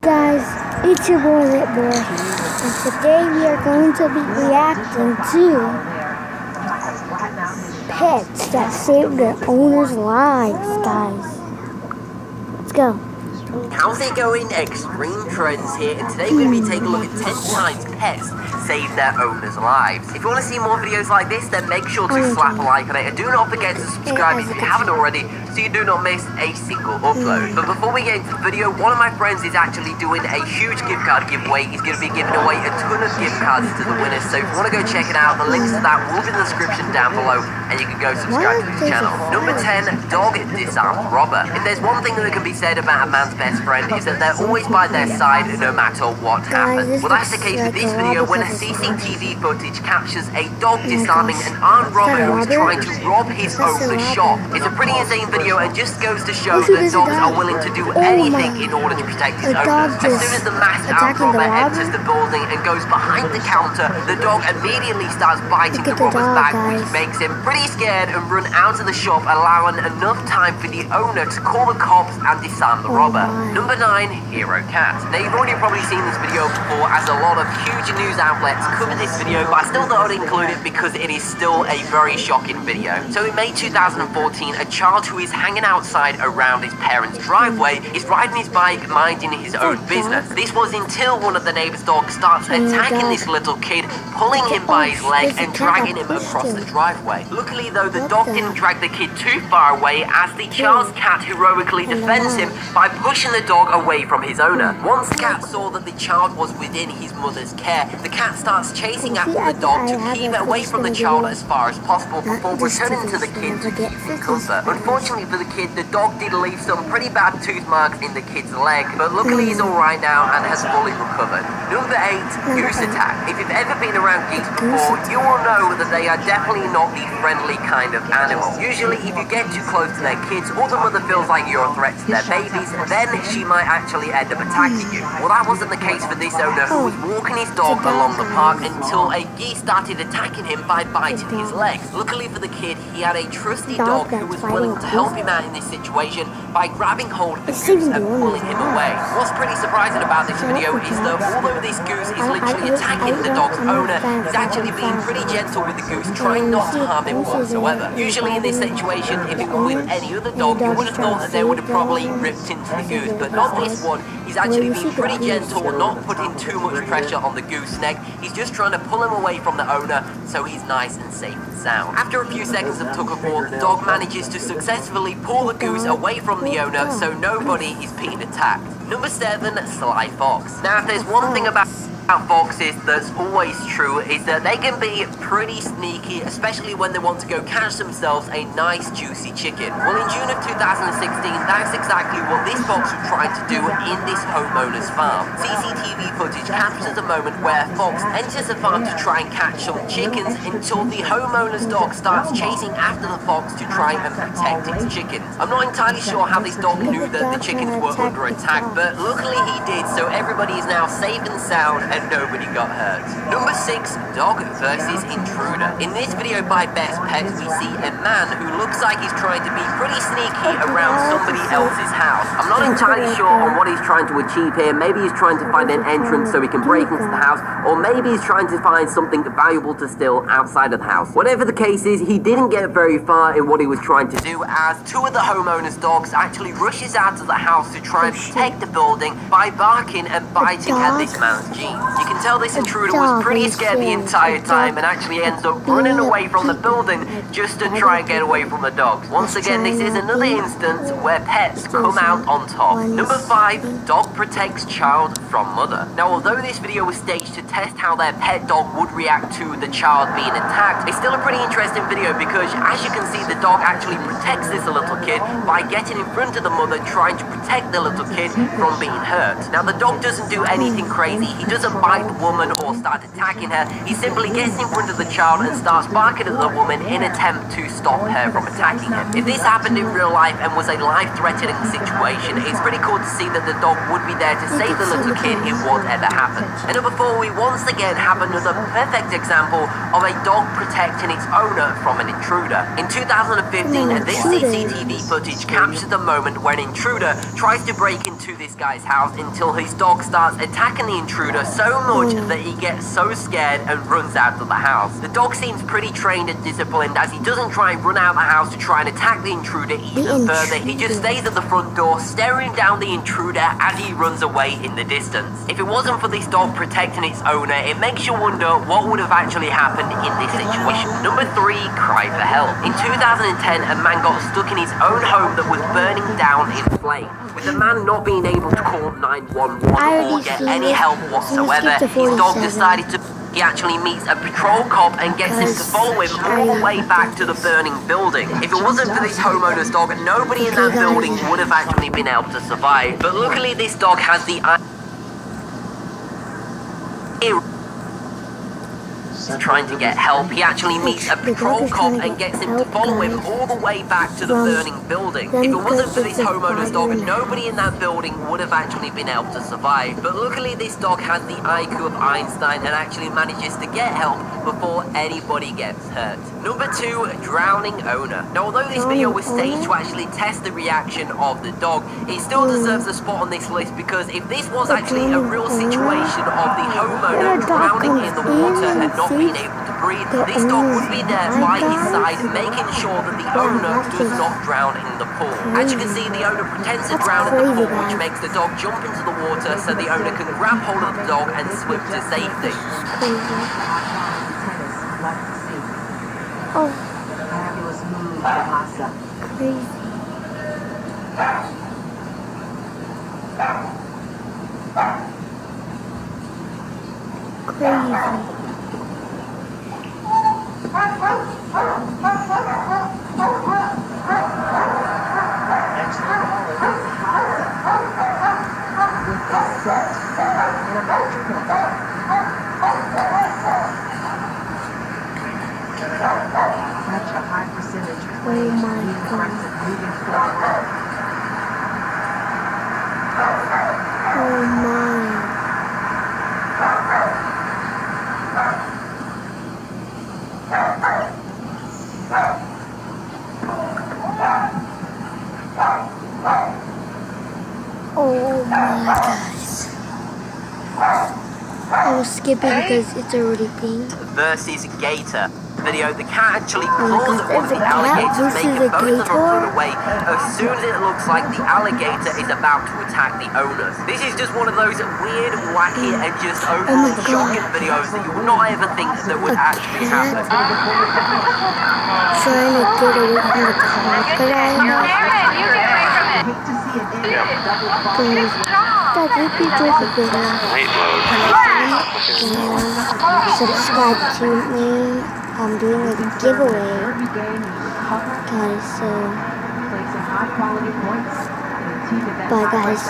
Guys, it's your boy Litboy, and today we are going to be reacting to pets that saved their owners' lives, guys. Let's go. How's it going? Extreme Trends here, and today we're going to be taking a look at 10 times pets save their owners' lives. If you want to see more videos like this, then make sure to slap a like on it, and do not forget to subscribe if you haven't already, so you do not miss a single upload. But before we get into the video, one of my friends is actually doing a huge gift card giveaway. He's going to be giving away a ton of gift cards to the winners, so if you want to go check it out, the links to that will be in the description down below, and you can go subscribe to his channel. Number 10, dog disarmed robber. If there's one thing that can be said about a man's best friend, is that they're always by their side no matter what happens. Well, that's the case with this video when a CCTV footage captures a dog disarming an armed robber who is trying to rob his owner's shop. It's a pretty insane video and just goes to show that dogs are willing to do anything in order to protect his owners. As soon as the masked armed robber enters the building and goes behind the counter, the dog immediately starts biting the robber's back, which makes him pretty scared and run out of the shop, allowing enough time for the owner to call the cops and disarm the robber. Number 9, Hero Cat. Now, you've already probably seen this video before, as a lot of huge news outlets cover this video, but I still thought I'd include it because it is still a very shocking video. So in May 2014, a child who is hanging outside around his parents' driveway is riding his bike, minding his own business. This was until one of the neighbor's dogs starts attacking this little kid, pulling him by his leg and dragging him across the driveway. Luckily though, the dog didn't drag the kid too far away, as the child's cat heroically defends him by pushing the dog away from his owner. Once the cat saw that the child was within his mother's care, the cat starts chasing after the dog to keep it away from the child as far as possible before returning to the kid to keep him comfort. Unfortunately for the kid, the dog did leave some pretty bad tooth marks in the kid's leg, but luckily he's alright now and has fully recovered. Number 8, goose attack. If you've ever been around geese before, you will know that they are definitely not the friendly kind of animal. Usually if you get too close to their kids, or the mother feels like you're a threat to their babies, then she might actually end up attacking you. Well, that wasn't the case for this owner, who was walking his dog along the park until a geese started attacking him by biting his legs. Luckily for the kid, he had a trusty dog who was willing to help him out in this situation by grabbing hold of the goose and pulling him away. What's pretty surprising about this video is that although this goose is literally attacking the dog's owner, he's actually being pretty gentle with the goose, trying not to harm him whatsoever. Usually in this situation, if it were with any other dog, you would have thought that they would have probably ripped into the goose, but not this one. He's actually being pretty gentle, not putting too much pressure on the goose neck. He's just trying to pull him away from the owner so he's nice and safe and sound. After a few seconds of tug of war, the dog manages to successfully pull the goose away from the owner so nobody is being attacked. Number 7, Sly Fox. Now, if there's one thing about foxes that's always true, is that they can be pretty sneaky, especially when they want to go catch themselves a nice juicy chicken. Well, in June of 2016, that's exactly what this fox was trying to do in this homeowner's farm. CCTV footage captures a moment where a fox enters the farm to try and catch some chickens until the homeowner's dog starts chasing after the fox to try and protect its chickens. I'm not entirely sure how this dog knew that the chickens were under attack, but luckily he did, so everybody is now safe and sound and nobody got hurt. Number 6, dog versus intruder. In this video by Best Pets, we see a man who looks like he's trying to be pretty sneaky around somebody else's house. I'm not entirely sure on what he's trying to achieve here. Maybe he's trying to find an entrance so he can break into the house, or maybe he's trying to find something valuable to steal outside of the house. Whatever the case is, he didn't get very far in what he was trying to do, as 2 of the homeowner's dogs actually rushes out of the house to try and protect the building by barking and biting at this man's jeans. You can tell this intruder was pretty scared the entire time and actually ends up running away from the building just to try and get away from the dogs. Once again, this is another instance where pets come out on top. Number 5, dog protects child from mother. Now, although this video was staged to test how their pet dog would react to the child being attacked, it's still a pretty interesting video because, as you can see, the dog actually protects this little kid by getting in front of the mother, trying to protect the little kid from being hurt. Now, the dog doesn't do anything crazy. He doesn't bite the woman or start attacking her. He simply gets in front of the the child and starts barking at the woman in an attempt to stop her from attacking him. If this happened in real life and was a life-threatening situation, it's pretty cool to see that the dog would be there to save the little kid if whatever happened. And number 4, we once again have another perfect example of a dog protecting its owner from an intruder. In 2015, this CCTV footage captured the moment when an intruder tries to break into this guy's house until his dog starts attacking the intruder so much that he gets so scared and runs out of the house. The dog seems pretty trained and disciplined, as he doesn't try and run out of the house to try and attack the intruder even further. He just stays at the front door staring down the intruder as he runs away in the distance. If it wasn't for this dog protecting its owner, it makes you wonder what would have actually happened in this situation. Number 3, cry for help. In 2010, a man got stuck in his own home that was burning down in flames. With the man not being able to call 911 or get any help whatsoever, his dog decided to... He actually meets a patrol cop and gets him to follow him all the way back to the burning building. If it wasn't for this homeowner's dog, nobody in that building would have actually been able to survive. But luckily this dog has the trying to get help. He actually meets a patrol cop and gets him to follow him all the way back to the burning building. If it wasn't for this homeowner's dog, nobody in that building would have actually been able to survive. But luckily this dog has the IQ of Einstein and actually manages to get help before anybody gets hurt. Number 2, drowning owner. Now although this video was staged to actually test the reaction of the dog, it still deserves a spot on this list, because if this was actually a real situation of the homeowner drowning in the water and not being able to breathe, this dog would be there by his side, making sure that the owner does not drown in the pool. As you can see, the owner pretends to drown in the pool, which makes the dog jump into the water so the owner can grab hold of the dog and swim to safety. Oh. Crazy. Oh my God. Oh my. Oh my guys. I was skipping because it's already pink. Versus Gator. Video, the cat actually claws at one of the alligators, making both of them run away as soon as it looks like the alligator is about to attack the owners. This is just one of those weird, wacky, and just overall shocking videos that you would not ever think that would actually happen. Trying to get away from the crocodile. Subscribe to me. I'm doing a giveaway, guys, so bye guys.